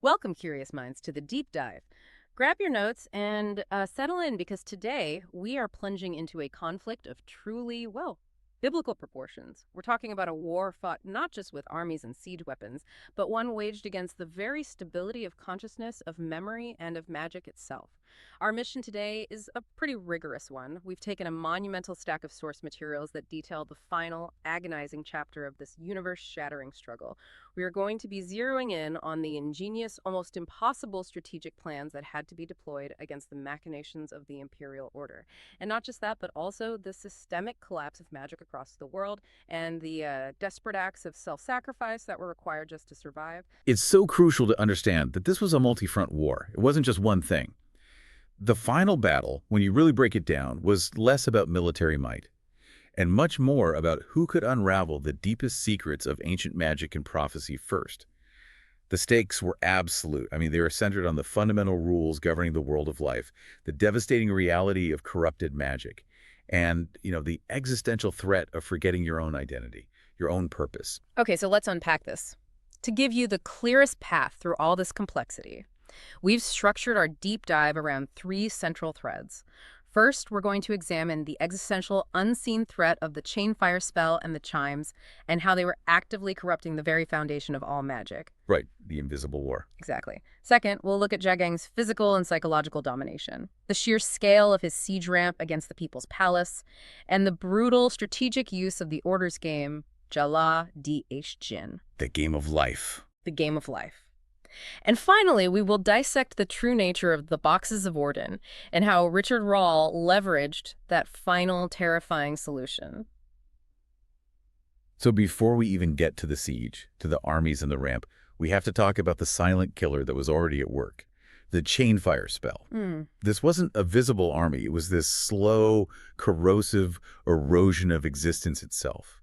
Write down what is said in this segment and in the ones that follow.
Welcome, curious minds, to the deep dive. Grab your notes and settle in because today we are plunging into a conflict of truly, well, biblical proportions. We're talking about a war fought not just with armies and siege weapons, but one waged against the very stability of consciousness, of memory, and of magic itself. Our mission today is a pretty rigorous one. We've taken a monumental stack of source materials that detail the final, agonizing chapter of this universe-shattering struggle. We are going to be zeroing in on the ingenious, almost impossible strategic plans that had to be deployed against the machinations of the Imperial Order. And not just that, but also the systemic collapse of magic across the world and the desperate acts of self-sacrifice that were required just to survive. It's so crucial to understand that this was a multi-front war. It wasn't just one thing. The final battle, when you really break it down, was less about military might and much more about who could unravel the deepest secrets of ancient magic and prophecy first. The stakes were absolute. I mean, they were centered on the fundamental rules governing the world of life, the devastating reality of corrupted magic, and, the existential threat of forgetting your own identity, your own purpose. Okay, so let's unpack this. To give you the clearest path through all this complexity, we've structured our deep dive around three central threads. First, we're going to examine the existential, unseen threat of the chainfire spell and the chimes, and how they were actively corrupting the very foundation of all magic. Right, the invisible war. Exactly. Second, we'll look at Jagang's physical and psychological domination, the sheer scale of his siege ramp against the People's Palace, and the brutal strategic use of the Order's game, Jala di Jin, The game of life. the game of life. And finally, we will dissect the true nature of the Boxes of Orden and how Richard Rahl leveraged that final terrifying solution. So before we even get to the siege, to the armies and the ramp, we have to talk about the silent killer that was already at work, the chainfire spell. This wasn't a visible army. It was this slow, corrosive erosion of existence itself.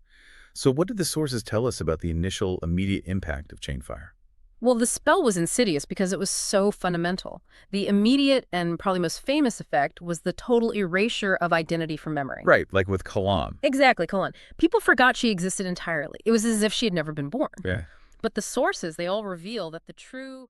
So what did the sources tell us about the initial immediate impact of chainfire? Well, the spell was insidious because it was so fundamental. The immediate and probably most famous effect was the total erasure of identity from memory. Right, like with Kalam. Exactly, Colin. People forgot she existed entirely. It was as if she had never been born. Yeah. But the sources, they all reveal that the true